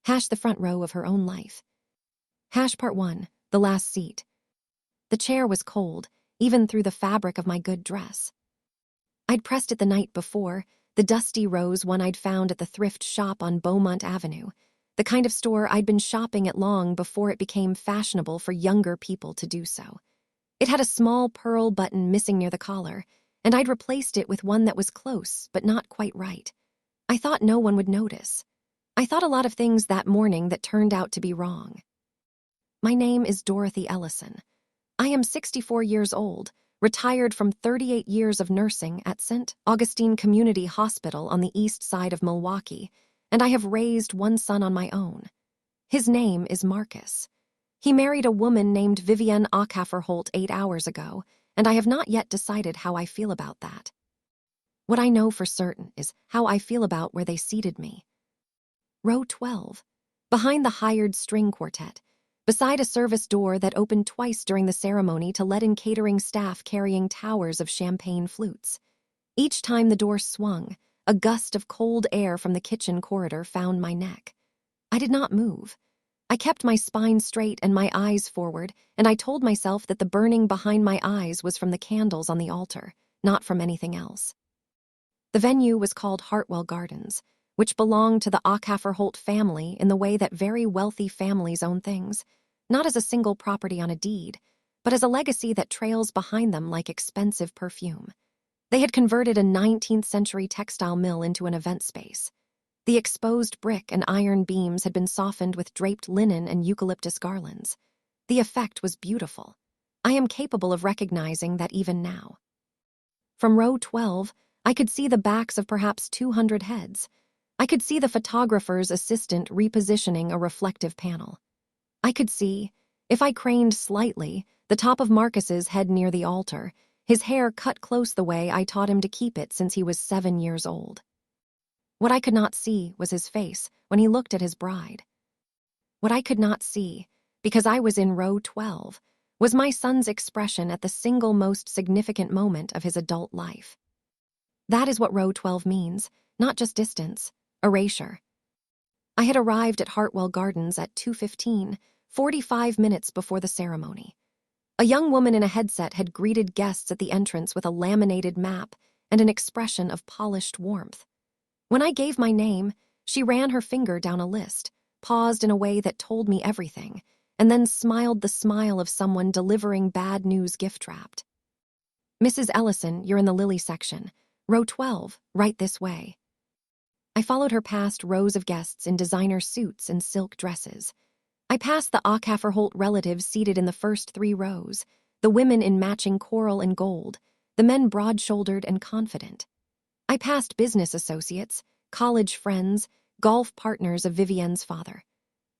Hash the front row of her own life. Hash part 1, the last seat. The chair was cold, even through the fabric of my good dress. I'd pressed it the night before, the dusty rose one I'd found at the thrift shop on Beaumont Avenue, the kind of store I'd been shopping at long before it became fashionable for younger people to do so. It had a small pearl button missing near the collar, and I'd replaced it with one that was close but not quite right. I thought no one would notice. I thought a lot of things that morning that turned out to be wrong. My name is Dorothy Ellison. I am 64 years old, retired from 38 years of nursing at St. Augustine Community Hospital on the east side of Milwaukee, and I have raised one son on my own. His name is Marcus. He married a woman named Vivienne Holt 8 hours ago, and I have not yet decided how I feel about that. What I know for certain is how I feel about where they seated me. Row 12, behind the hired string quartet, beside a service door that opened twice during the ceremony to let in catering staff carrying towers of champagne flutes. Each time the door swung, a gust of cold air from the kitchen corridor found my neck. I did not move. I kept my spine straight and my eyes forward, and I told myself that the burning behind my eyes was from the candles on the altar, not from anything else. The venue was called Hartwell Gardens, which belonged to the Holt family in the way that very wealthy families own things, not as a single property on a deed, but as a legacy that trails behind them like expensive perfume. They had converted a 19th century textile mill into an event space. The exposed brick and iron beams had been softened with draped linen and eucalyptus garlands. The effect was beautiful. I am capable of recognizing that even now. From row 12, I could see the backs of perhaps 200 heads. I could see the photographer's assistant repositioning a reflective panel. I could see, if I craned slightly, the top of Marcus's head near the altar, his hair cut close the way I taught him to keep it since he was 7 years old. What I could not see was his face when he looked at his bride. What I could not see, because I was in row 12, was my son's expression at the single most significant moment of his adult life. That is what row 12 means, not just distance, erasure. I had arrived at Hartwell Gardens at 2:15, 45 minutes before the ceremony. A young woman in a headset had greeted guests at the entrance with a laminated map and an expression of polished warmth. When I gave my name, she ran her finger down a list, paused in a way that told me everything, and then smiled the smile of someone delivering bad news gift-wrapped. "Mrs. Ellison, you're in the Lily section. Row 12, right this way." I followed her past rows of guests in designer suits and silk dresses. I passed the Holt relatives seated in the first 3 rows, the women in matching coral and gold, the men broad-shouldered and confident. I passed business associates, college friends, golf partners of Vivienne's father.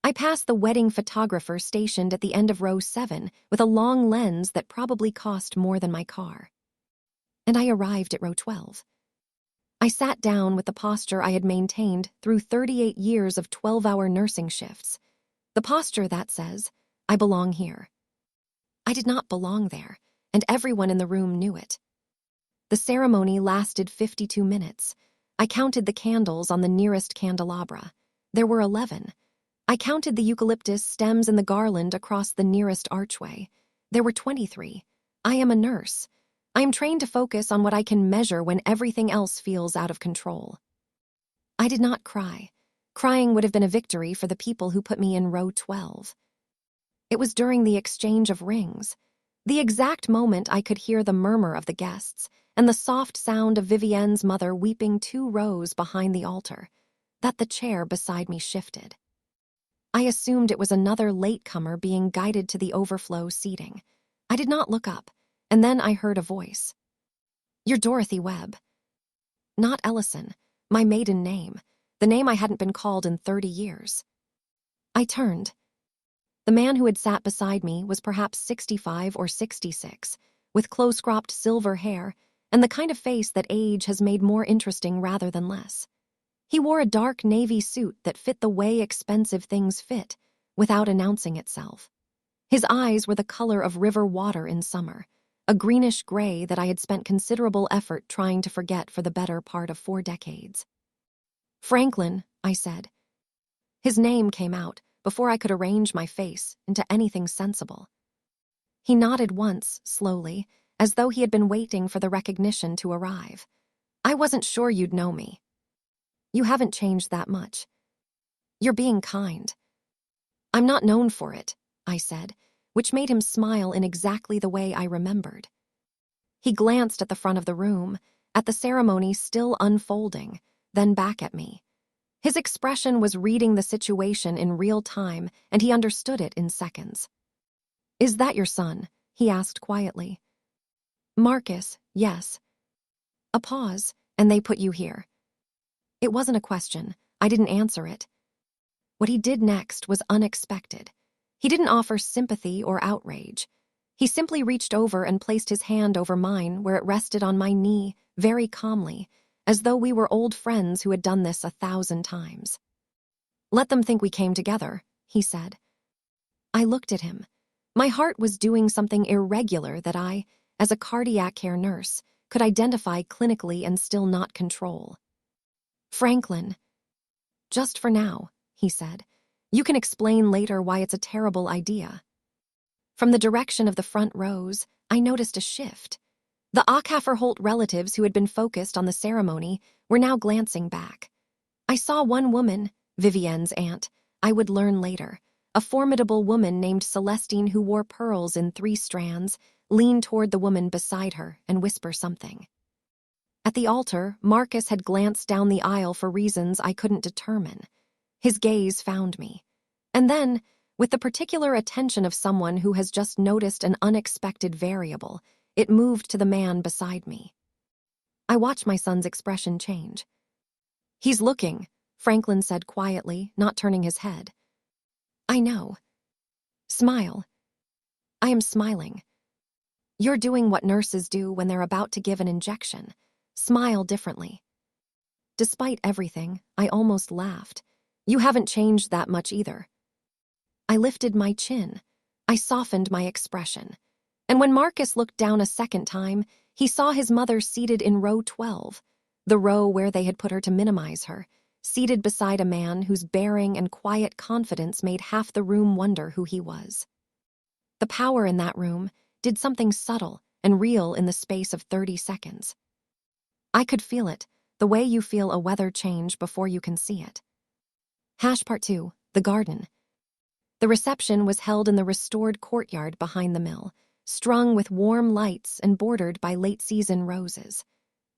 I passed the wedding photographer stationed at the end of row 7 with a long lens that probably cost more than my car. And I arrived at row 12. I sat down with the posture I had maintained through 38 years of 12-hour nursing shifts. The posture that says, I belong here. I did not belong there, and everyone in the room knew it. The ceremony lasted 52 minutes. I counted the candles on the nearest candelabra. There were 11. I counted the eucalyptus stems and the garland across the nearest archway. There were 23. I am a nurse. I am trained to focus on what I can measure when everything else feels out of control. I did not cry. Crying would have been a victory for the people who put me in row 12. It was during the exchange of rings, the exact moment I could hear the murmur of the guests and the soft sound of Vivienne's mother weeping 2 rows behind the altar, that the chair beside me shifted. I assumed it was another latecomer being guided to the overflow seating. I did not look up, and then I heard a voice. "You're Dorothy Webb." Not Ellison, my maiden name, the name I hadn't been called in 30 years. I turned. The man who had sat beside me was perhaps 65 or 66, with close-cropped silver hair and the kind of face that age has made more interesting rather than less. He wore a dark navy suit that fit the way expensive things fit, without announcing itself. His eyes were the color of river water in summer, a greenish gray that I had spent considerable effort trying to forget for the better part of 4 decades. "Franklin," I said. His name came out before I could arrange my face into anything sensible. He nodded once, slowly, as though he had been waiting for the recognition to arrive. I wasn't sure you'd know me. You haven't changed that much. You're being kind. I'm not known for it, I said, which made him smile in exactly the way I remembered. He glanced at the front of the room, at the ceremony still unfolding, then back at me. His expression was reading the situation in real time, and he understood it in seconds. Is that your son? He asked quietly. Marcus, yes. A pause, and they put you here. It wasn't a question. I didn't answer it. What he did next was unexpected. He didn't offer sympathy or outrage. He simply reached over and placed his hand over mine where it rested on my knee, very calmly, as though we were old friends who had done this 1,000 times. Let them think we came together, he said. I looked at him. My heart was doing something irregular that I, as a cardiac care nurse, could identify clinically and still not control. Franklin. Just for now, he said. You can explain later why it's a terrible idea. From the direction of the front rows, I noticed a shift. The Ackerholt relatives who had been focused on the ceremony were now glancing back. I saw one woman, Vivienne's aunt, I would learn later, a formidable woman named Celestine who wore pearls in 3 strands, lean toward the woman beside her and whisper something. At the altar, Marcus had glanced down the aisle for reasons I couldn't determine. His gaze found me. And then, with the particular attention of someone who has just noticed an unexpected variable, it moved to the man beside me. I watched my son's expression change. He's looking, Franklin said quietly, not turning his head. I know. Smile. I am smiling. You're doing what nurses do when they're about to give an injection. Smile differently. Despite everything, I almost laughed. You haven't changed that much either. I lifted my chin. I softened my expression. And when Marcus looked down a second time, he saw his mother seated in row 12, the row where they had put her to minimize her, seated beside a man whose bearing and quiet confidence made half the room wonder who he was. The power in that room did something subtle and real in the space of 30 seconds. I could feel it, the way you feel a weather change before you can see it. Part 2, the garden. The reception was held in the restored courtyard behind the mill, strung with warm lights and bordered by late-season roses.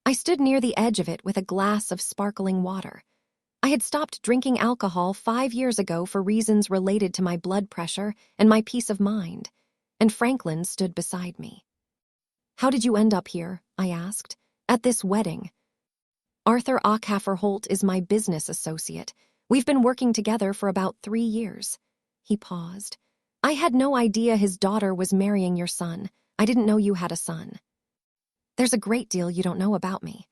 I stood near the edge of it with a glass of sparkling water. I had stopped drinking alcohol 5 years ago for reasons related to my blood pressure and my peace of mind, and Franklin stood beside me. How did you end up here? I asked. At this wedding. Arthur Ackerholt is my business associate. We've been working together for about 3 years. He paused. I had no idea his daughter was marrying your son. I didn't know you had a son. There's a great deal you don't know about me.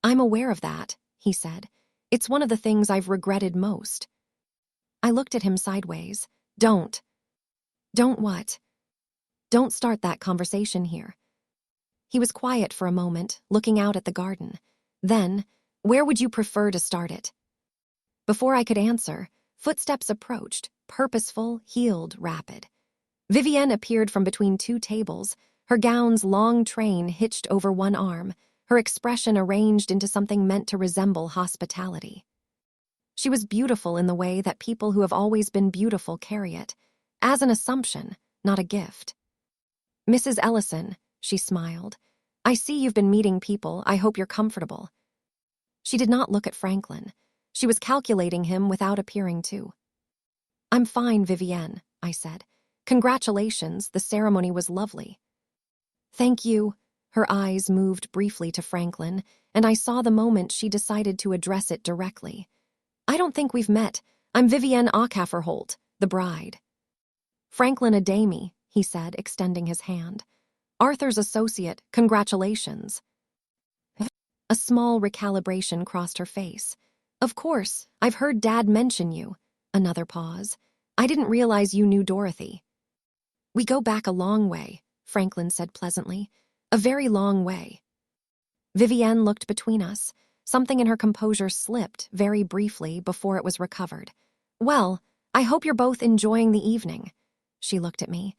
I'm aware of that, he said. It's one of the things I've regretted most. I looked at him sideways. Don't what? Don't start that conversation here. He was quiet for a moment, looking out at the garden. Then, where would you prefer to start it? Before I could answer, footsteps approached, purposeful, heeled, rapid. Vivienne appeared from between 2 tables, her gown's long train hitched over one arm, her expression arranged into something meant to resemble hospitality. She was beautiful in the way that people who have always been beautiful carry it, as an assumption, not a gift. Mrs. Ellison, she smiled. I see you've been meeting people. I hope you're comfortable. She did not look at Franklin. She was calculating him without appearing to. I'm fine, Vivienne, I said. Congratulations, the ceremony was lovely. Thank you. Her eyes moved briefly to Franklin, and I saw the moment she decided to address it directly. I don't think we've met. I'm Vivienne Ackerholt, the bride. Franklin Adami, he said, extending his hand. Arthur's associate, congratulations. A small recalibration crossed her face. Of course, I've heard Dad mention you. Another pause. I didn't realize you knew Dorothy. We go back a long way, Franklin said pleasantly. A very long way. Vivienne looked between us. Something in her composure slipped very briefly before it was recovered. Well, I hope you're both enjoying the evening. She looked at me.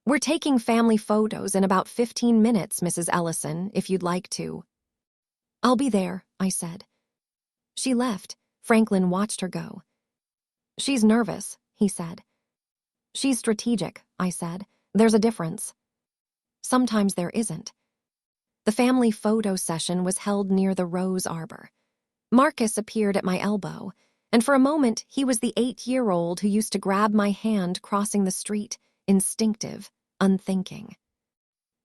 We're taking family photos in about 15 minutes, Mrs. Ellison, if you'd like to. I'll be there, I said. She left. Franklin watched her go. She's nervous, he said. She's strategic, I said. There's a difference. Sometimes there isn't. The family photo session was held near the rose arbor. Marcus appeared at my elbow, and for a moment he was the 8-year-old who used to grab my hand crossing the street, instinctive, unthinking.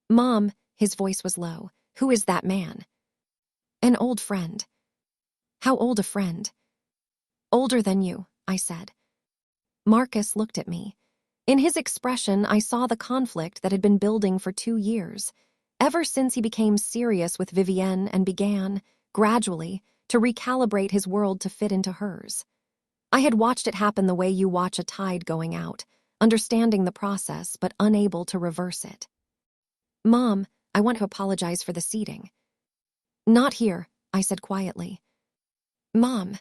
Mom, his voice was low, who is that man? An old friend. How old a friend? Older than you, I said. Marcus looked at me. In his expression, I saw the conflict that had been building for 2 years, ever since he became serious with Vivienne and began, gradually, to recalibrate his world to fit into hers. I had watched it happen the way you watch a tide going out, understanding the process but unable to reverse it. Mom, I want to apologize for the seating. Not here, I said quietly. Mom.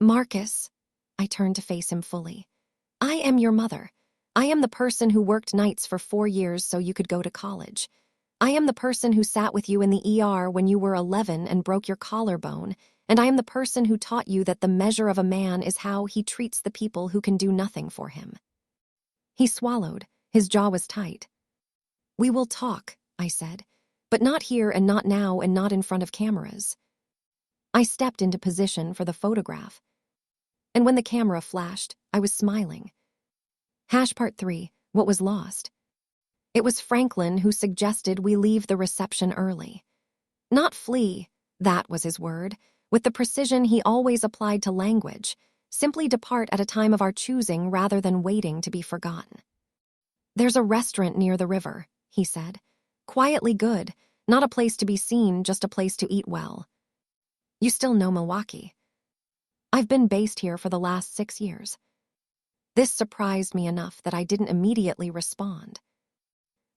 Marcus. I turned to face him fully. I am your mother. I am the person who worked nights for 4 years so you could go to college. I am the person who sat with you in the ER when you were 11 and broke your collarbone, and I am the person who taught you that the measure of a man is how he treats the people who can do nothing for him. He swallowed. His jaw was tight. We will talk, I said, but not here and not now and not in front of cameras. I stepped into position for the photograph. And when the camera flashed, I was smiling. Part 3, what was lost? It was Franklin who suggested we leave the reception early. Not flee, that was his word, with the precision he always applied to language, simply depart at a time of our choosing rather than waiting to be forgotten. There's a restaurant near the river, he said. Quietly good, not a place to be seen, just a place to eat well. You still know Milwaukee. I've been based here for the last 6 years. This surprised me enough that I didn't immediately respond.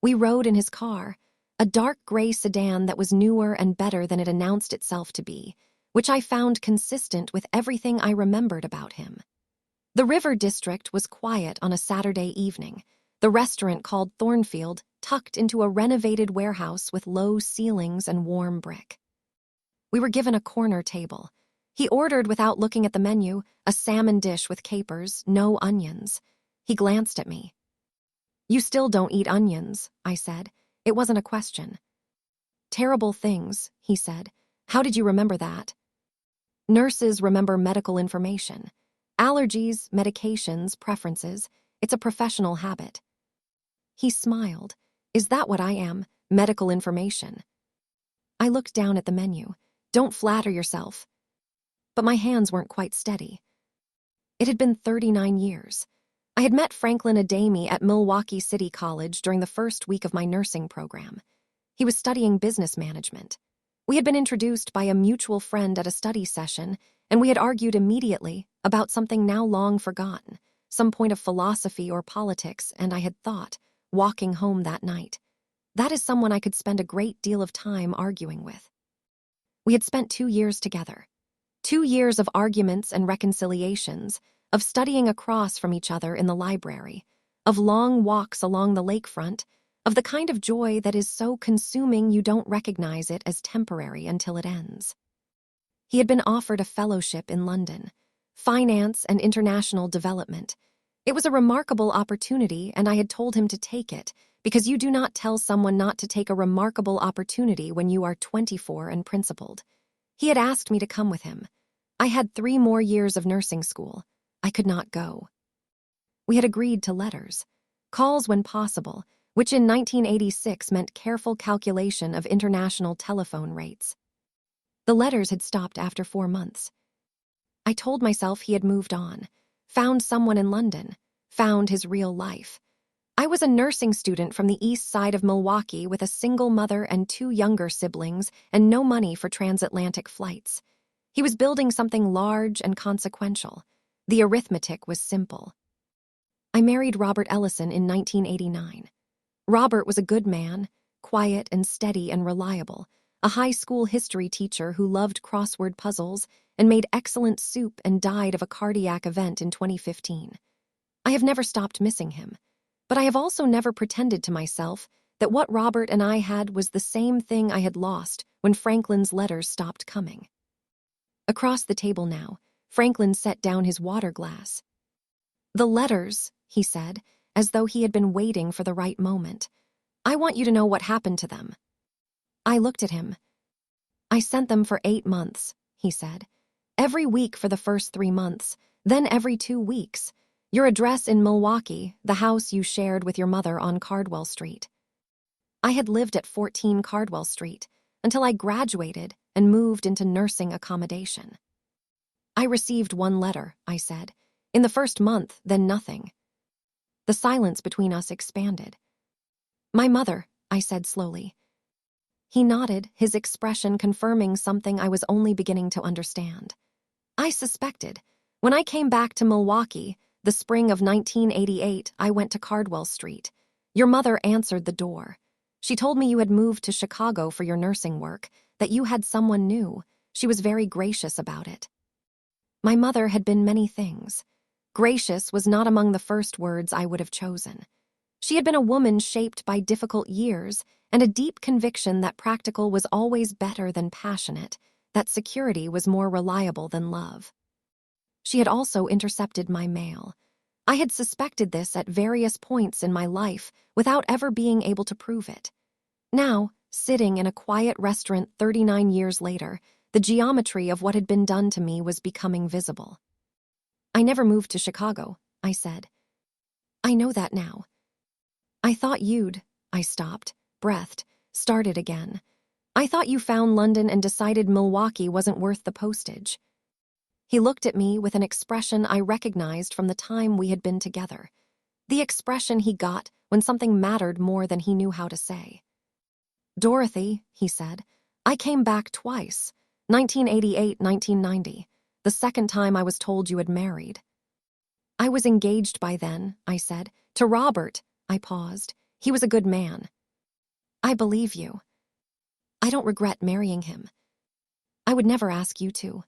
We rode in his car, a dark gray sedan that was newer and better than it announced itself to be, which I found consistent with everything I remembered about him. The River District was quiet on a Saturday evening, the restaurant called Thornfield tucked into a renovated warehouse with low ceilings and warm brick. We were given a corner table. He ordered without looking at the menu, a salmon dish with capers, no onions. He glanced at me. You still don't eat onions, I said. It wasn't a question. Terrible things, he said. How did you remember that? Nurses remember medical information. Allergies, medications, preferences. It's a professional habit. He smiled. Is that what I am? Medical information. I looked down at the menu. Don't flatter yourself. But my hands weren't quite steady. It had been 39 years. I had met Franklin Adami at Milwaukee City College during the first week of my nursing program. He was studying business management. We had been introduced by a mutual friend at a study session, and we had argued immediately about something now long forgotten, some point of philosophy or politics, and I had thought, walking home that night, that is someone I could spend a great deal of time arguing with. We had spent 2 years together. 2 years of arguments and reconciliations, of studying across from each other in the library, of long walks along the lakefront, of the kind of joy that is so consuming you don't recognize it as temporary until it ends. He had been offered a fellowship in London, finance and international development. It was a remarkable opportunity, and I had told him to take it, because you do not tell someone not to take a remarkable opportunity when you are 24 and principled. He had asked me to come with him. I had 3 more years of nursing school. I could not go. We had agreed to letters, calls when possible, which in 1986 meant careful calculation of international telephone rates. The letters had stopped after 4 months. I told myself he had moved on, found someone in London, found his real life. I was a nursing student from the east side of Milwaukee with a single mother and 2 younger siblings and no money for transatlantic flights. He was building something large and consequential. The arithmetic was simple. I married Robert Ellison in 1989. Robert was a good man, quiet and steady and reliable, a high school history teacher who loved crossword puzzles and made excellent soup and died of a cardiac event in 2015. I have never stopped missing him, but I have also never pretended to myself that what Robert and I had was the same thing I had lost when Franklin's letters stopped coming. Across the table now, Franklin set down his water glass. "The letters," he said, as though he had been waiting for the right moment. "I want you to know what happened to them." I looked at him. "I sent them for 8 months," he said. "Every week for the first 3 months, then every 2 weeks. Your address in Milwaukee, the house you shared with your mother on Cardwell Street." I had lived at 14 Cardwell Street until I graduated and moved into nursing accommodation. "I received 1 letter," I said. "In the first month, then nothing." The silence between us expanded. "My mother," I said slowly. He nodded, his expression confirming something I was only beginning to understand. "I suspected. When I came back to Milwaukee, the spring of 1988, I went to Cardwell Street. Your mother answered the door. She told me you had moved to Chicago for your nursing work, that you had someone new. She was very gracious about it." My mother had been many things. Gracious was not among the first words I would have chosen. She had been a woman shaped by difficult years and a deep conviction that practical was always better than passionate, that security was more reliable than love. She had also intercepted my mail. I had suspected this at various points in my life without ever being able to prove it. Now, sitting in a quiet restaurant 39 years later, the geometry of what had been done to me was becoming visible. "I never moved to Chicago," I said. "I know that now." "I thought you'd—" I stopped, breathed, started again. "I thought you found London and decided Milwaukee wasn't worth the postage." He looked at me with an expression I recognized from the time we had been together. The expression he got when something mattered more than he knew how to say. "Dorothy," he said, "I came back twice, 1988, 1990. The second time I was told you had married." "I was engaged by then," I said. "To Robert." I paused. "He was a good man." "I believe you. I don't regret marrying him. I would never ask you to."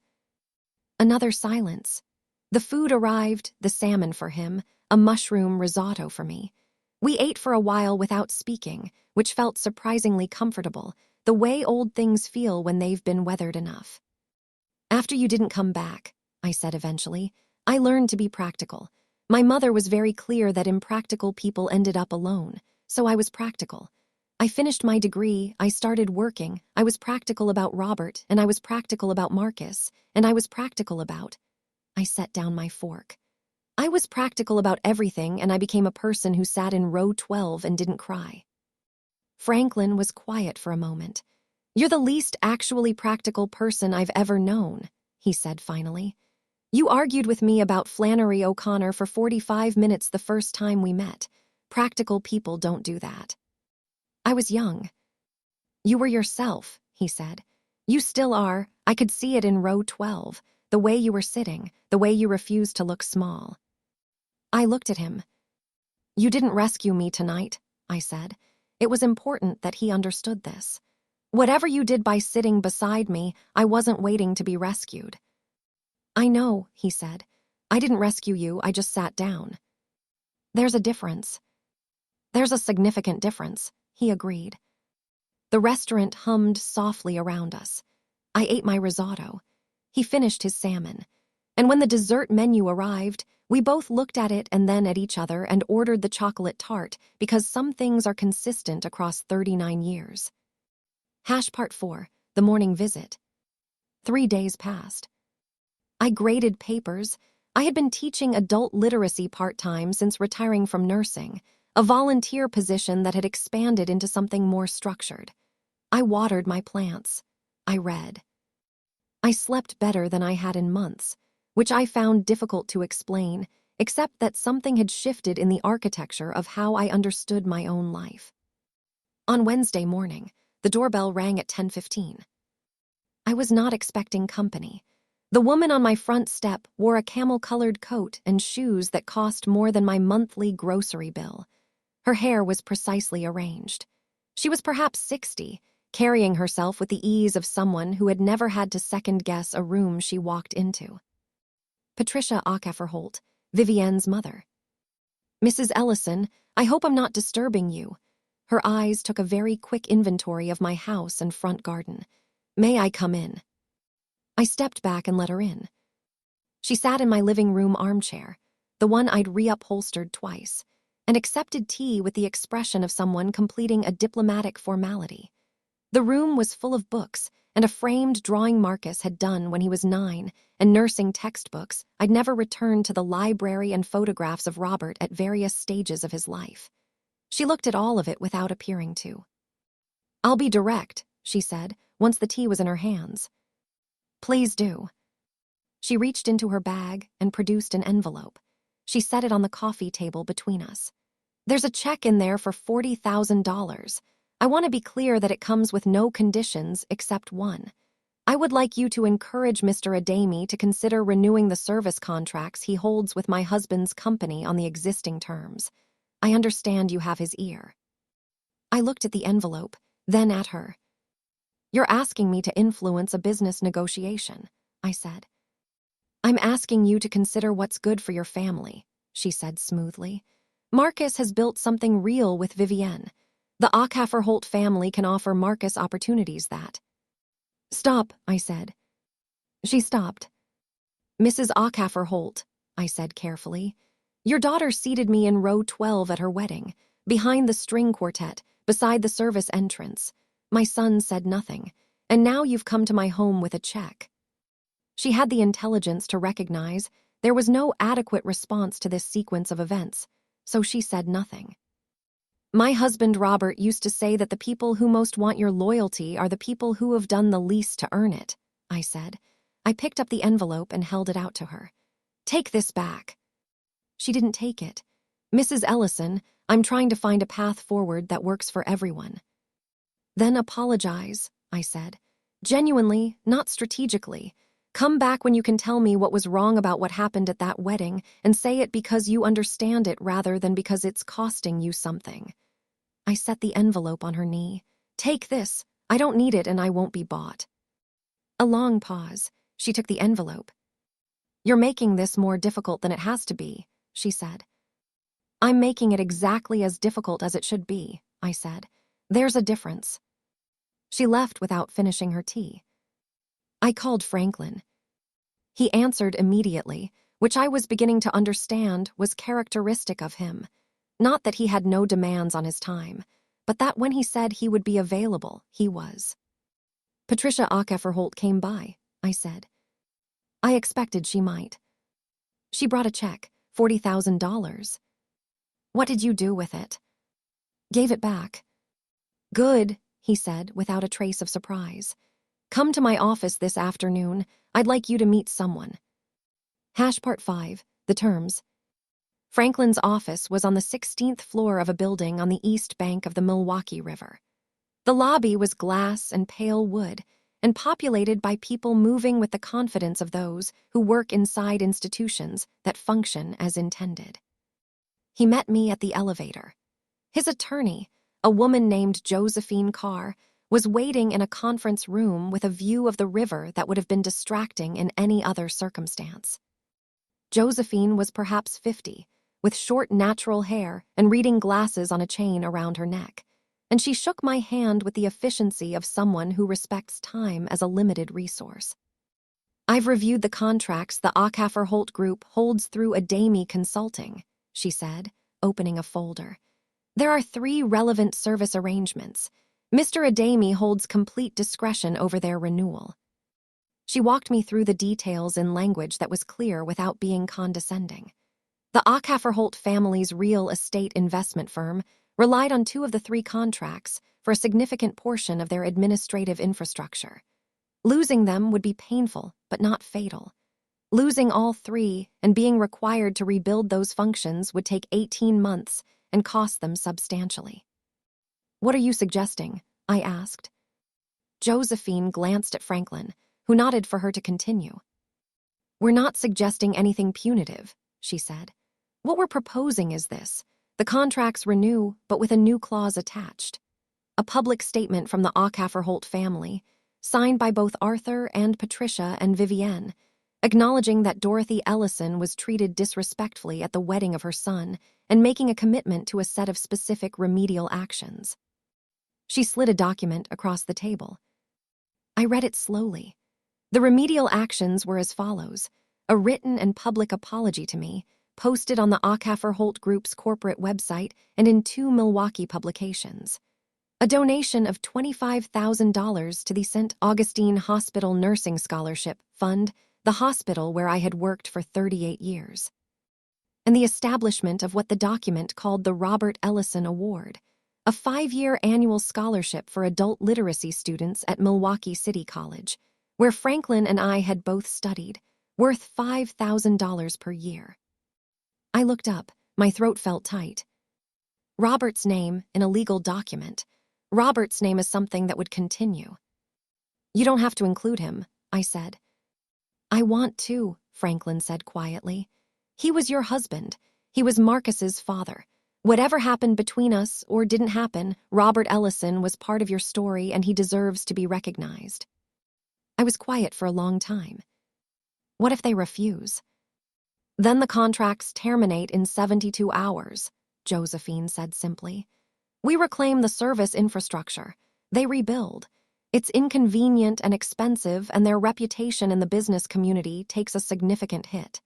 Another silence. The food arrived, the salmon for him, a mushroom risotto for me. We ate for a while without speaking, which felt surprisingly comfortable, the way old things feel when they've been weathered enough. "After you didn't come back," I said eventually, "I learned to be practical. My mother was very clear that impractical people ended up alone, so I was practical. I finished my degree, I started working, I was practical about Robert, and I was practical about Marcus, and I was practical about—" I set down my fork. "I was practical about everything, and I became a person who sat in row 12 and didn't cry." Franklin was quiet for a moment. "You're the least actually practical person I've ever known," he said finally. "You argued with me about Flannery O'Connor for 45 minutes the first time we met. Practical people don't do that." I was young. "You were yourself," he said. "You still are. I could see it in row 12, the way you were sitting, the way you refused to look small." I looked at him. "You didn't rescue me tonight," I said. It was important that he understood this. Whatever you did by sitting beside me, I wasn't waiting to be rescued. "I know," he said. "I didn't rescue you, I just sat down." "There's a difference." "There's a significant difference," he agreed. The restaurant hummed softly around us. I ate my risotto. He finished his salmon. And when the dessert menu arrived, we both looked at it and then at each other and ordered the chocolate tart because some things are consistent across 39 years. Part 4, the morning visit. 3 days passed. I graded papers. I had been teaching adult literacy part-time since retiring from nursing, a volunteer position that had expanded into something more structured. I watered my plants. I read. I slept better than I had in months, which I found difficult to explain, except that something had shifted in the architecture of how I understood my own life. On Wednesday morning, the doorbell rang at 10:15. I was not expecting company. The woman on my front step wore a camel-colored coat and shoes that cost more than my monthly grocery bill. Her hair was precisely arranged. She was perhaps 60, carrying herself with the ease of someone who had never had to second-guess a room she walked into. Patricia Holt, Vivienne's mother. Mrs. Ellison, I hope I'm not disturbing you. Her eyes took a very quick inventory of my house and front garden. May I come in? I stepped back and let her in. She sat in my living room armchair, the one I'd reupholstered twice, and accepted tea with the expression of someone completing a diplomatic formality. The room was full of books and a framed drawing Marcus had done when he was 9 and nursing textbooks. I'd never returned to the library and photographs of Robert at various stages of his life. She looked at all of it without appearing to. I'll be direct, she said, once the tea was in her hands. Please do. She reached into her bag and produced an envelope. She set it on the coffee table between us. There's a check in there for $40,000. I want to be clear that it comes with no conditions except one. I would like you to encourage Mr. Adami to consider renewing the service contracts he holds with my husband's company on the existing terms. I understand you have his ear. I looked at the envelope, then at her. You're asking me to influence a business negotiation, I said. I'm asking you to consider what's good for your family, she said smoothly. Marcus has built something real with Vivienne. The Holt family can offer Marcus opportunities that... Stop, I said. She stopped. Mrs. Holt, I said carefully. Your daughter seated me in row 12 at her wedding, behind the string quartet, beside the service entrance. My son said nothing, and now you've come to my home with a check. She had the intelligence to recognize there was no adequate response to this sequence of events, so she said nothing. My husband Robert used to say that the people who most want your loyalty are the people who have done the least to earn it, I said. I picked up the envelope and held it out to her. Take this back. She didn't take it. Mrs. Ellison, I'm trying to find a path forward that works for everyone. Then apologize, I said. Genuinely, not strategically. Come back when you can tell me what was wrong about what happened at that wedding and say it because you understand it rather than because it's costing you something. I set the envelope on her knee. Take this. I don't need it and I won't be bought. A long pause. She took the envelope. You're making this more difficult than it has to be, she said. I'm making it exactly as difficult as it should be, I said. There's a difference. She left without finishing her tea. I called Franklin. He answered immediately, which I was beginning to understand was characteristic of him. Not that he had no demands on his time, but that when he said he would be available, he was. Patricia Holt came by, I said. I expected she might. She brought a check, $40,000. What did you do with it? Gave it back. Good, he said, without a trace of surprise. Come to my office this afternoon. I'd like you to meet someone. Part 5, the terms. Franklin's office was on the 16th floor of a building on the east bank of the Milwaukee River. The lobby was glass and pale wood, and populated by people moving with the confidence of those who work inside institutions that function as intended. He met me at the elevator. His attorney, a woman named Josephine Carr, was waiting in a conference room with a view of the river that would have been distracting in any other circumstance. Josephine was perhaps 50, with short natural hair and reading glasses on a chain around her neck, and she shook my hand with the efficiency of someone who respects time as a limited resource. I've reviewed the contracts the Holt Group holds through Adami Consulting, she said, opening a folder. There are 3 relevant service arrangements. Mr. Adami holds complete discretion over their renewal. She walked me through the details in language that was clear without being condescending. The Holt family's real estate investment firm relied on 2 of the 3 contracts for a significant portion of their administrative infrastructure. Losing them would be painful, but not fatal. Losing all 3 and being required to rebuild those functions would take 18 months and cost them substantially. What are you suggesting? I asked. Josephine glanced at Franklin, who nodded for her to continue. We're not suggesting anything punitive, she said. What we're proposing is this. The contracts renew, but with a new clause attached. a public statement from the Holt family, signed by both Arthur and Patricia and Vivienne, acknowledging that Dorothy Ellison was treated disrespectfully at the wedding of her son and making a commitment to a set of specific remedial actions. She slid a document across the table. I read it slowly. The remedial actions were as follows: a written and public apology to me, posted on the Holt Group's corporate website and in 2 Milwaukee publications. A donation of $25,000 to the St. Augustine Hospital Nursing Scholarship Fund, the hospital where I had worked for 38 years. And the establishment of what the document called the Robert Ellison Award, a 5-year annual scholarship for adult literacy students at Milwaukee City College, where Franklin and I had both studied, worth $5,000 per year. I looked up. My throat felt tight. Robert's name in a legal document. Robert's name is something that would continue. You don't have to include him, I said. I want to, Franklin said quietly. He was your husband. He was Marcus's father. Whatever happened between us or didn't happen, Robert Ellison was part of your story and he deserves to be recognized. I was quiet for a long time. What if they refuse? Then the contracts terminate in 72 hours, Josephine said simply. We reclaim the service infrastructure. They rebuild. It's inconvenient and expensive, and their reputation in the business community takes a significant hit.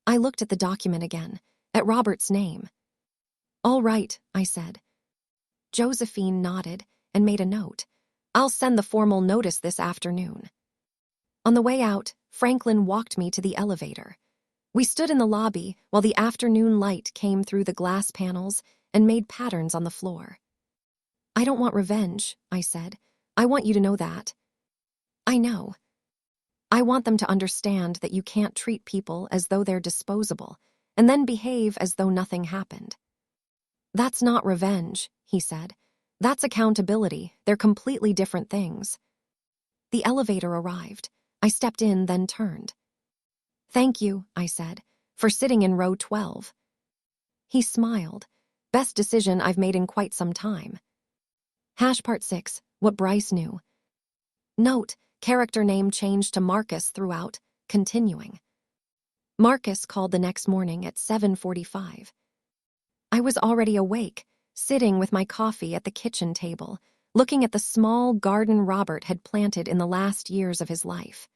I looked at the document again, at Robert's name. All right, I said. Josephine nodded and made a note. I'll send the formal notice this afternoon. On the way out, Franklin walked me to the elevator. We stood in the lobby while the afternoon light came through the glass panels and made patterns on the floor. I don't want revenge, I said. I want you to know that. I know. I want them to understand that you can't treat people as though they're disposable and then behave as though nothing happened. That's not revenge, he said. That's accountability. They're completely different things. The elevator arrived. I stepped in, then turned. Thank you, I said, for sitting in row 12. He smiled. Best decision I've made in quite some time. Part 6, what Bryce knew. Note, character name changed to Marcus throughout, continuing. Marcus called the next morning at 7:45. I was already awake, sitting with my coffee at the kitchen table, looking at the small garden Robert had planted in the last years of his life.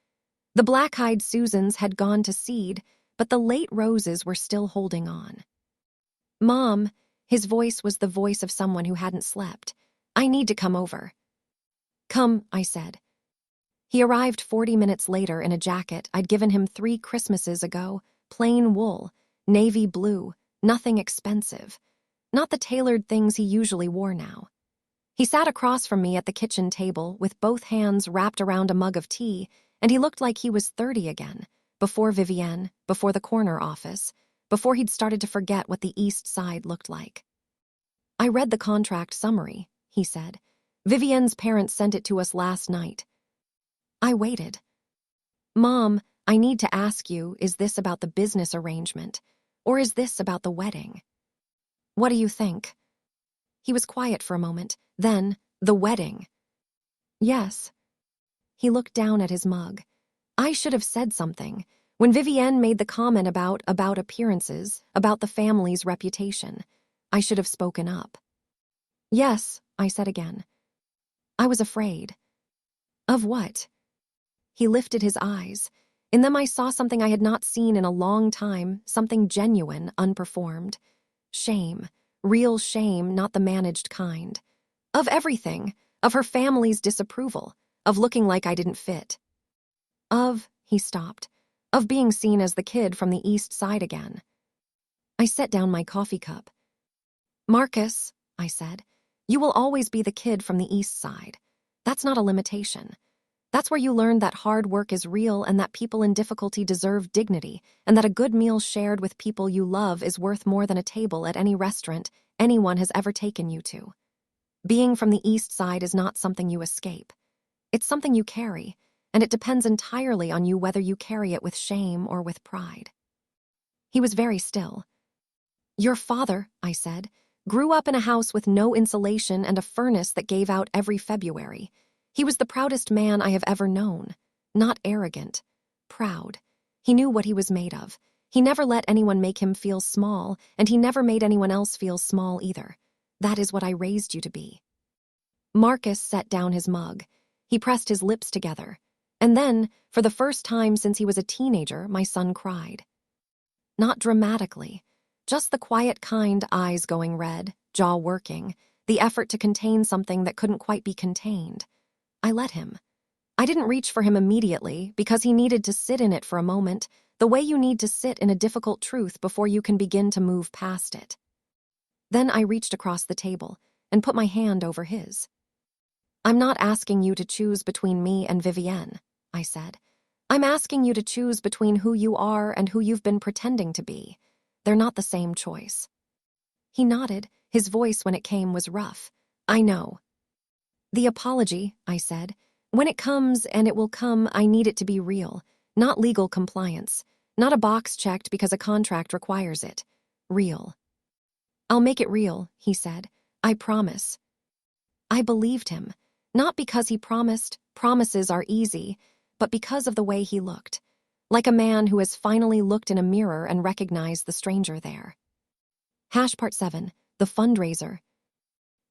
The black-eyed Susans had gone to seed, but the late roses were still holding on. Mom, his voice was the voice of someone who hadn't slept. I need to come over. Come, I said. He arrived 40 minutes later in a jacket I'd given him 3 Christmases ago, plain wool, navy blue, nothing expensive. Not the tailored things he usually wore now. He sat across from me at the kitchen table with both hands wrapped around a mug of tea, and he looked like he was 30 again, before Vivienne, before the corner office, before he'd started to forget what the East Side looked like. I read the contract summary, he said. Vivienne's parents sent it to us last night. I waited. Mom, I need to ask you, is this about the business arrangement, or is this about the wedding? What do you think? He was quiet for a moment, then, the wedding. Yes. He looked down at his mug. I should have said something. When Vivienne made the comment about appearances, about the family's reputation, I should have spoken up. Yes, I said again. I was afraid. Of what? He lifted his eyes. In them I saw something I had not seen in a long time, something genuine, unperformed. Shame. Real shame, not the managed kind. Of everything. Of her family's disapproval. Of looking like I didn't fit. He stopped. Of being seen as the kid from the East Side again. I set down my coffee cup. Marcus, I said, you will always be the kid from the East Side. That's not a limitation. That's where you learn that hard work is real and that people in difficulty deserve dignity, and that a good meal shared with people you love is worth more than a table at any restaurant anyone has ever taken you to. Being from the East Side is not something you escape. It's something you carry, and it depends entirely on you whether you carry it with shame or with pride. He was very still. Your father, I said, Grew up in a house with no insulation and a furnace that gave out every February. He was the proudest man I have ever known. Not arrogant. Proud. He knew what he was made of. He never let anyone make him feel small, and he never made anyone else feel small either. That is what I raised you to be. Marcus set down his mug. He pressed his lips together. And then, for the first time since he was a teenager, my son cried. Not dramatically. Just the quiet kind, eyes going red, jaw working, the effort to contain something that couldn't quite be contained. I let him. I didn't reach for him immediately because he needed to sit in it for a moment, the way you need to sit in a difficult truth before you can begin to move past it. Then I reached across the table and put my hand over his. I'm not asking you to choose between me and Vivienne, I said. I'm asking you to choose between who you are and who you've been pretending to be. They're not the same choice. He nodded. His voice when it came was rough. I know. The apology, I said. When it comes, and it will come, I need it to be real, not legal compliance, not a box checked because a contract requires it. Real. I'll make it real, he said. I promise. I believed him, not because he promised, promises are easy, but because of the way he looked, like a man who has finally looked in a mirror and recognized the stranger there. Part 7, the fundraiser.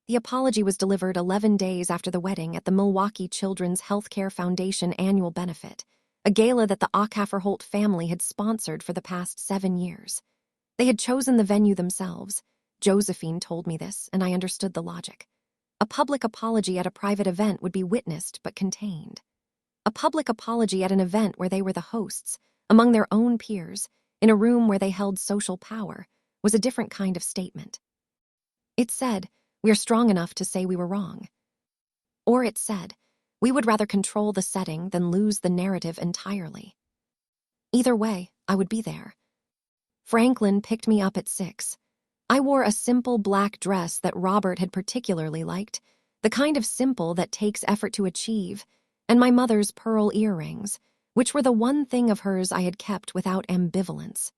The apology was delivered 11 days after the wedding at the Milwaukee Children's Healthcare Foundation annual benefit, a gala that the Ackerholt family had sponsored for the past 7 years. They had chosen the venue themselves. Josephine told me this, and I understood the logic. A public apology at a private event would be witnessed but contained. A public apology at an event where they were the hosts, among their own peers, in a room where they held social power, was a different kind of statement. It said, we are strong enough to say we were wrong. Or it said, we would rather control the setting than lose the narrative entirely. Either way, I would be there. Franklin picked me up at 6. I wore a simple black dress that Robert had particularly liked, the kind of simple that takes effort to achieve, and my mother's pearl earrings, which were the one thing of hers I had kept without ambivalence.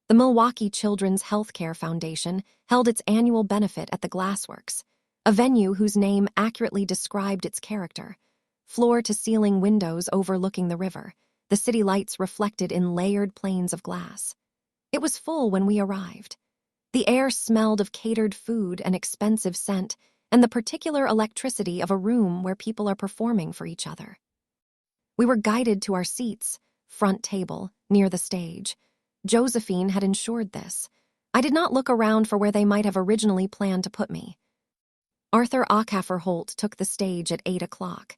The Milwaukee Children's Healthcare Foundation held its annual benefit at the Glassworks, a venue whose name accurately described its character. Floor-to-ceiling windows overlooking the river, the city lights reflected in layered planes of glass. It was full when we arrived. The air smelled of catered food and expensive scent, and the particular electricity of a room where people are performing for each other. We were guided to our seats, front table, near the stage. Josephine had ensured this. I did not look around for where they might have originally planned to put me. Arthur Ackerholt took the stage at 8 o'clock.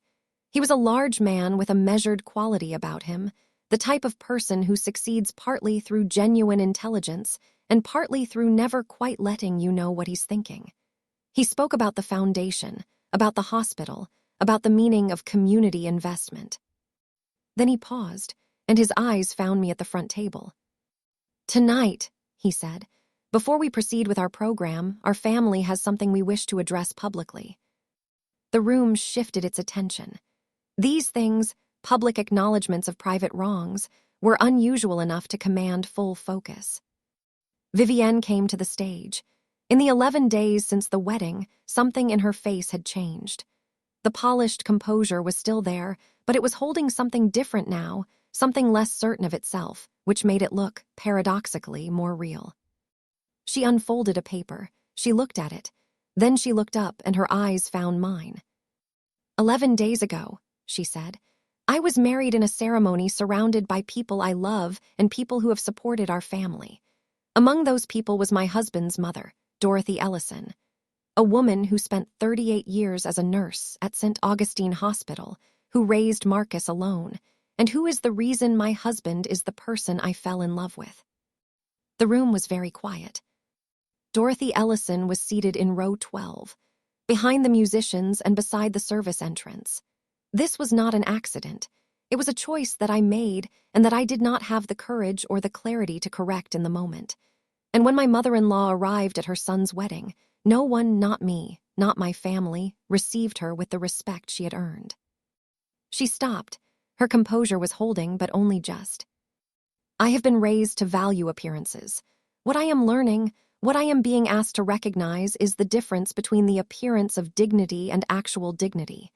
He was a large man with a measured quality about him, the type of person who succeeds partly through genuine intelligence and partly through never quite letting you know what he's thinking. He spoke about the foundation, about the hospital, about the meaning of community investment. Then he paused, and his eyes found me at the front table. Tonight, he said, before we proceed with our program, our family has something we wish to address publicly. The room shifted its attention. These things, public acknowledgments of private wrongs, were unusual enough to command full focus. Vivienne came to the stage. In the 11 days since the wedding, something in her face had changed. The polished composure was still there, but it was holding something different now, something less certain of itself, which made it look, paradoxically, more real. She unfolded a paper. She looked at it. Then she looked up, and her eyes found mine. 11 days ago, she said, I was married in a ceremony surrounded by people I love and people who have supported our family. Among those people was my husband's mother, Dorothy Ellison, a woman who spent 38 years as a nurse at St. Augustine Hospital, who raised Marcus alone, and who is the reason my husband is the person I fell in love with. The room was very quiet. Dorothy Ellison was seated in row 12, behind the musicians and beside the service entrance. This was not an accident. It was a choice that I made and that I did not have the courage or the clarity to correct in the moment. And when my mother-in-law arrived at her son's wedding, no one, not me, not my family, received her with the respect she had earned. She stopped. Her composure was holding, but only just. I have been raised to value appearances. What I am learning, What I am being asked to recognize is the difference between the appearance of dignity and actual dignity.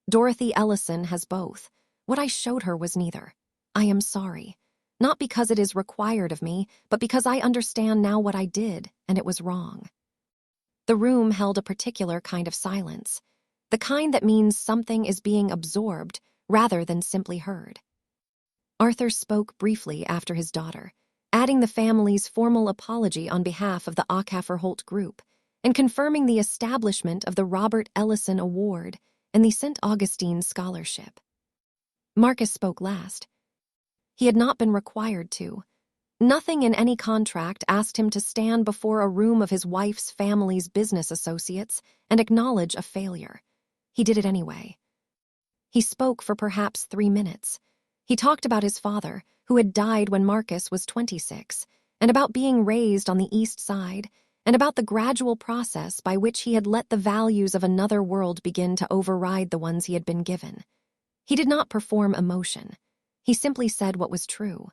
Dorothy Ellison has both. What I showed her was neither. I am sorry. Not because it is required of me, but because I understand now what I did, and it was wrong. The room held a particular kind of silence, the kind that means something is being absorbed rather than simply heard. Arthur spoke briefly after his daughter, adding the family's formal apology on behalf of the Ackhafer-Holt group and confirming the establishment of the Robert Ellison Award and the St. Augustine Scholarship. Marcus spoke last. He had not been required to. Nothing in any contract asked him to stand before a room of his wife's family's business associates and acknowledge a failure. He did it anyway. He spoke for perhaps 3 minutes. He talked about his father, who had died when Marcus was 26, and about being raised on the East Side, and about the gradual process by which he had let the values of another world begin to override the ones he had been given. He did not perform emotion. He simply said what was true.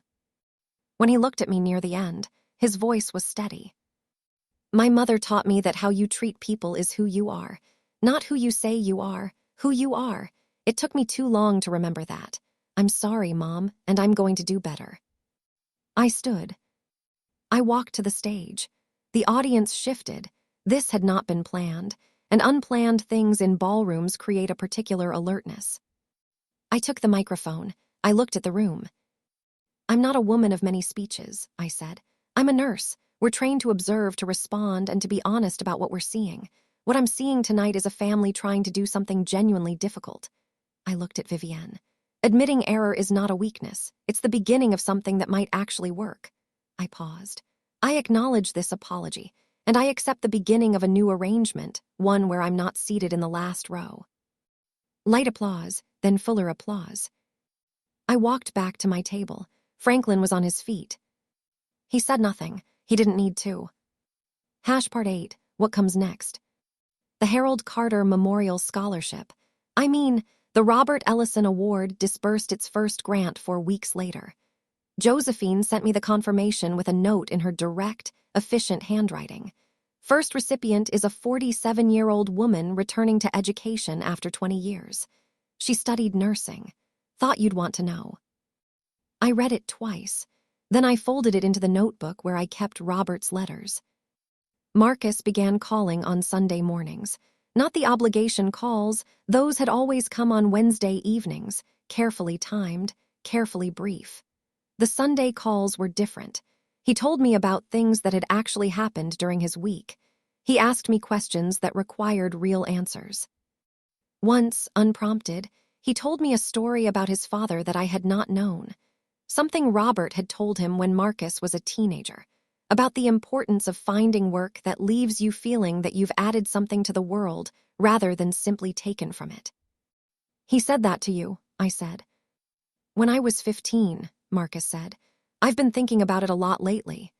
When he looked at me near the end, his voice was steady. My mother taught me that how you treat people is who you are, not who you say you are, who you are. It took me too long to remember that. I'm sorry, Mom, and I'm going to do better. I stood. I walked to the stage. The audience shifted. This had not been planned, and unplanned things in ballrooms create a particular alertness. I took the microphone. I looked at the room. I'm not a woman of many speeches, I said. I'm a nurse. We're trained to observe, to respond, and to be honest about what we're seeing. What I'm seeing tonight is a family trying to do something genuinely difficult. I looked at Vivienne. Admitting error is not a weakness. It's the beginning of something that might actually work. I paused. I acknowledge this apology, and I accept the beginning of a new arrangement, one where I'm not seated in the last row. Light applause, then fuller applause. I walked back to my table. Franklin was on his feet. He said nothing. He didn't need to. Part 8, what comes next? The Harold Carter Memorial Scholarship. I mean, the Robert Ellison Award disbursed its first grant 4 weeks later. Josephine sent me the confirmation with a note in her direct, efficient handwriting. First recipient is a 47-year-old woman returning to education after 20 years. She studied nursing. Thought you'd want to know. I read it twice. Then I folded it into the notebook where I kept Robert's letters. Marcus began calling on Sunday mornings. Not the obligation calls, those had always come on Wednesday evenings, carefully timed, carefully brief. The Sunday calls were different. He told me about things that had actually happened during his week. He asked me questions that required real answers. Once, unprompted, he told me a story about his father that I had not known. Something Robert had told him when Marcus was a teenager, about the importance of finding work that leaves you feeling that you've added something to the world rather than simply taken from it. He said that to you, I said. When I was 15, Marcus said. I've been thinking about it a lot lately.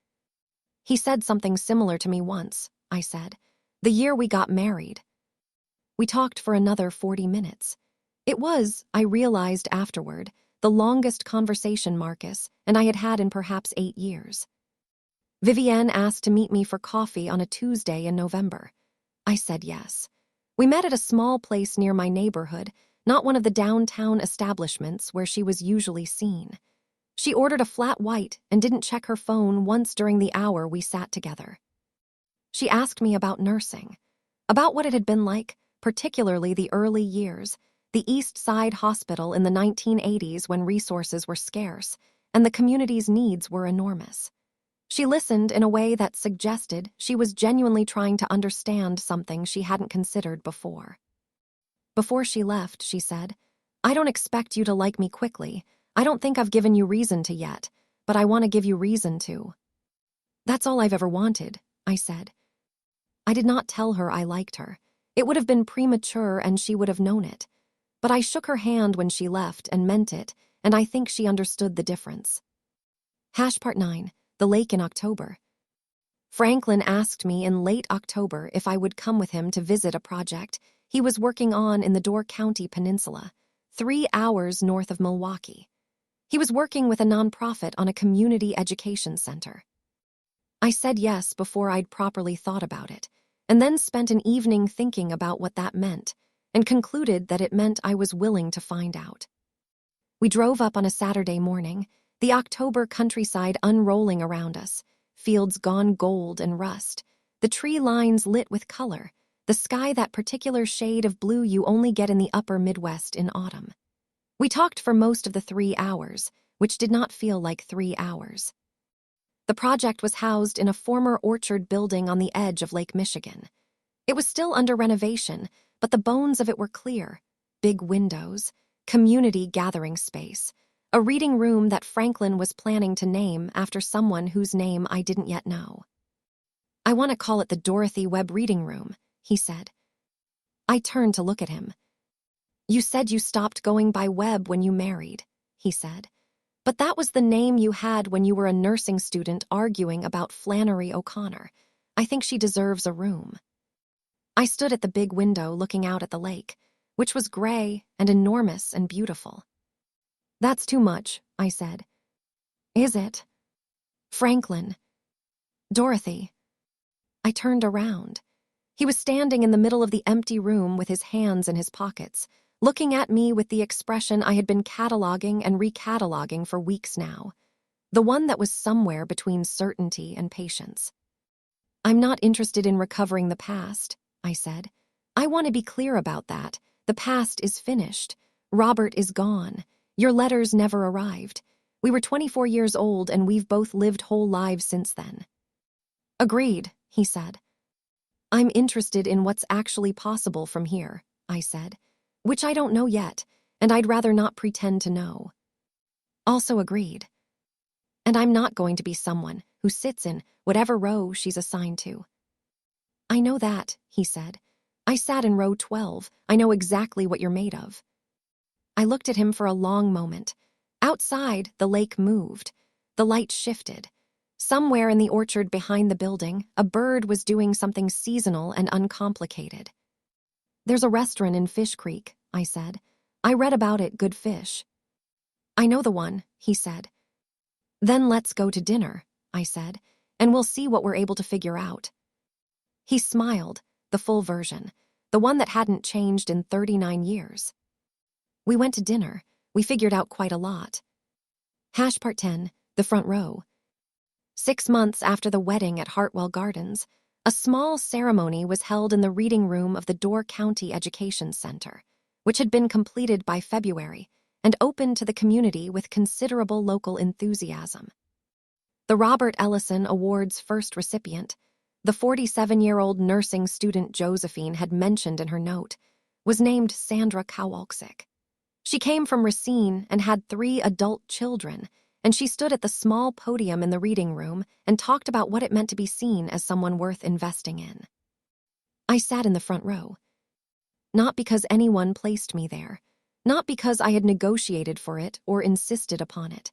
He said something similar to me once, I said. The year we got married. We talked for another 40 minutes. It was, I realized afterward, the longest conversation Marcus and I had had in perhaps 8 years. Vivienne asked to meet me for coffee on a Tuesday in November. I said yes. We met at a small place near my neighborhood, not one of the downtown establishments where she was usually seen. She ordered a flat white and didn't check her phone once during the hour we sat together. She asked me about nursing, about what it had been like, particularly the early years, the East Side Hospital in the 1980s when resources were scarce and the community's needs were enormous. She listened in a way that suggested she was genuinely trying to understand something she hadn't considered before. Before she left, she said, I don't expect you to like me quickly. I don't think I've given you reason to yet, but I want to give you reason to. That's all I've ever wanted, I said. I did not tell her I liked her. It would have been premature and she would have known it. But I shook her hand when she left and meant it, and I think she understood the difference. Part 9, the lake in October. Franklin asked me in late October if I would come with him to visit a project he was working on in the Door County Peninsula, 3 hours north of Milwaukee. He was working with a nonprofit on a community education center. I said yes before I'd properly thought about it, and then spent an evening thinking about what that meant, and concluded that it meant I was willing to find out. We drove up on a Saturday morning, the October countryside unrolling around us, fields gone gold and rust, the tree lines lit with color, the sky that particular shade of blue you only get in the upper Midwest in autumn. We talked for most of the 3 hours, which did not feel like 3 hours. The project was housed in a former orchard building on the edge of Lake Michigan. It was still under renovation, but the bones of it were clear. Big windows, community gathering space, a reading room that Franklin was planning to name after someone whose name I didn't yet know. "I want to call it the Dorothy Webb Reading Room," he said. I turned to look at him. "You said you stopped going by Webb when you married," he said. "But that was the name you had when you were a nursing student arguing about Flannery O'Connor. I think she deserves a room." I stood at the big window looking out at the lake, which was gray and enormous and beautiful. "That's too much," I said. "Is it?" "Franklin." "Dorothy." I turned around. He was standing in the middle of the empty room with his hands in his pockets, looking at me with the expression I had been cataloging and recataloguing for weeks now, the one that was somewhere between certainty and patience. "I'm not interested in recovering the past," I said. "I want to be clear about that. The past is finished. Robert is gone. Your letters never arrived. We were 24 years old and we've both lived whole lives since then." "Agreed," he said. "I'm interested in what's actually possible from here," I said, "which I don't know yet, and I'd rather not pretend to know." "Also agreed." "And I'm not going to be someone who sits in whatever row she's assigned to." "I know that," he said. "I sat in row 12. I know exactly what you're made of." I looked at him for a long moment. Outside, the lake moved. The light shifted. Somewhere in the orchard behind the building, a bird was doing something seasonal and uncomplicated. "There's a restaurant in Fish Creek," I said. "I read about it, good fish." "I know the one," he said. "Then let's go to dinner," I said, "and we'll see what we're able to figure out." He smiled, the full version, the one that hadn't changed in 39 years. We went to dinner. We figured out quite a lot. Part 10, the front row. 6 months after the wedding at Hartwell Gardens, a small ceremony was held in the reading room of the Door County Education Center, which had been completed by February and open to the community with considerable local enthusiasm. The Robert Ellison Award's first recipient, the 47-year-old nursing student Josephine had mentioned in her note, was named Sandra Kowalczyk. She came from Racine and had 3 adult children, and she stood at the small podium in the reading room and talked about what it meant to be seen as someone worth investing in. I sat in the front row. Not because anyone placed me there, not because I had negotiated for it or insisted upon it.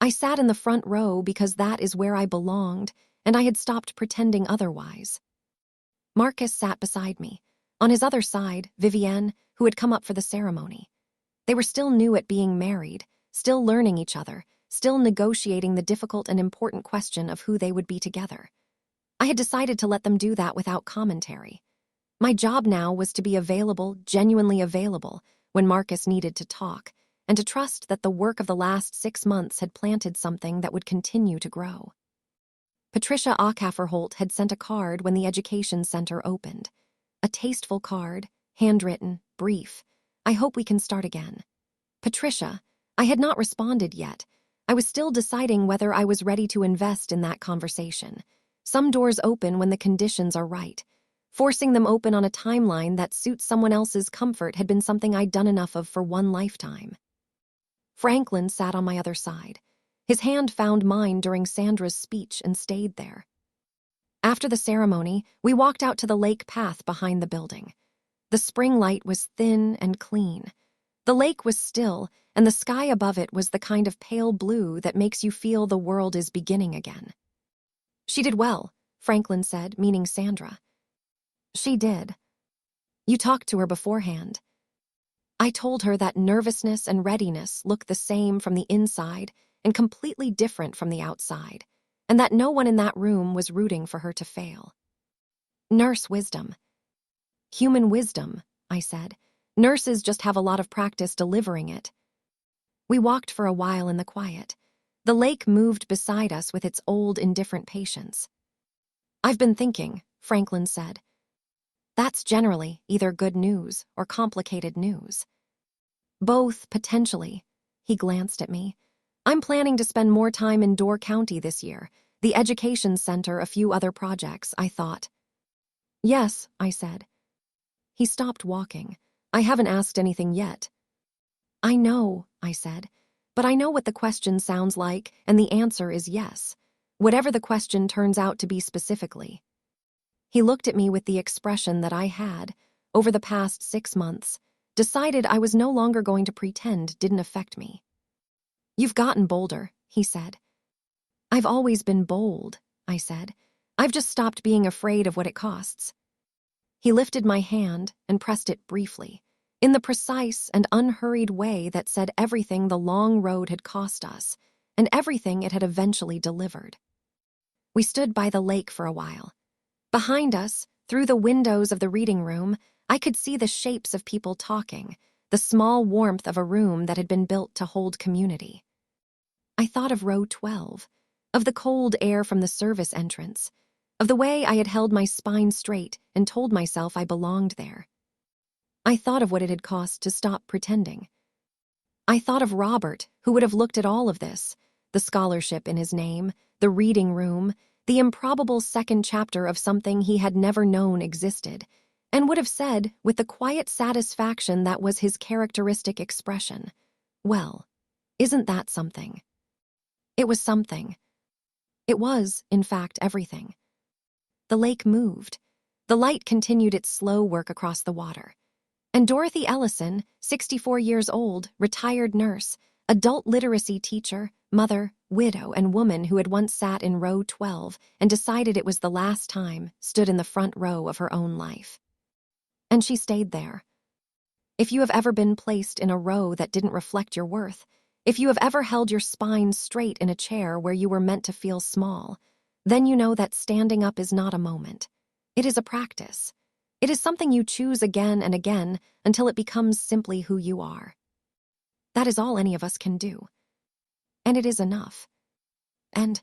I sat in the front row because that is where I belonged, and I had stopped pretending otherwise. Marcus sat beside me. On his other side, Vivienne, who had come up for the ceremony. They were still new at being married, still learning each other, still negotiating the difficult and important question of who they would be together. I had decided to let them do that without commentary. My job now was to be available, genuinely available, when Marcus needed to talk, and to trust that the work of the last 6 months had planted something that would continue to grow. Patricia Acafferholt had sent a card when the education center opened. A tasteful card, handwritten, brief. "I hope we can start again." Patricia, I had not responded yet. I was still deciding whether I was ready to invest in that conversation. Some doors open when the conditions are right. Forcing them open on a timeline that suits someone else's comfort had been something I'd done enough of for one lifetime. Franklin sat on my other side. His hand found mine during Sandra's speech and stayed there. After the ceremony, we walked out to the lake path behind the building. The spring light was thin and clean. The lake was still, and the sky above it was the kind of pale blue that makes you feel the world is beginning again. "She did well," Franklin said, meaning Sandra. "She did." "You talked to her beforehand." I told her that nervousness and readiness look the same from the inside and completely different from the outside. and that no one in that room was rooting for her to fail. Nurse wisdom. Human wisdom, I said. Nurses just have a lot of practice delivering it. We walked for a while in the quiet. The lake moved beside us with its old, indifferent patience. I've been thinking, Franklin said. That's generally either good news or complicated news. Both, potentially. He glanced at me. I'm planning to spend more time in Door County this year, the education center, a few other projects, I thought. Yes, I said. He stopped walking. I haven't asked anything yet. I know, I said, but I know what the question sounds like, and the answer is yes, whatever the question turns out to be specifically. He looked at me with the expression that I had, over the past 6 months, decided I was no longer going to pretend didn't affect me. You've gotten bolder, he said. I've always been bold, I said. I've just stopped being afraid of what it costs. He lifted my hand and pressed it briefly, in the precise and unhurried way that said everything the long road had cost us, and everything it had eventually delivered. We stood by the lake for a while. Behind us, through the windows of the reading room, I could see the shapes of people talking, the small warmth of a room that had been built to hold community. I thought of row 12, of the cold air from the service entrance, of the way I had held my spine straight and told myself I belonged there. I thought of what it had cost to stop pretending. I thought of Robert, who would have looked at all of this, the scholarship in his name, the reading room, the improbable second chapter of something he had never known existed, and would have said, with the quiet satisfaction that was his characteristic expression, "Well, isn't that something?" It was something. It was, in fact, everything. The lake moved. The light continued its slow work across the water. And Dorothy Ellison, 64 years old, retired nurse, adult literacy teacher, mother, widow, and woman who had once sat in row 12 and decided it was the last time, stood in the front row of her own life. And she stayed there. If you have ever been placed in a row that didn't reflect your worth, if you have ever held your spine straight in a chair where you were meant to feel small, then you know that standing up is not a moment. It is a practice. It is something you choose again and again until it becomes simply who you are. That is all any of us can do. And it is enough. And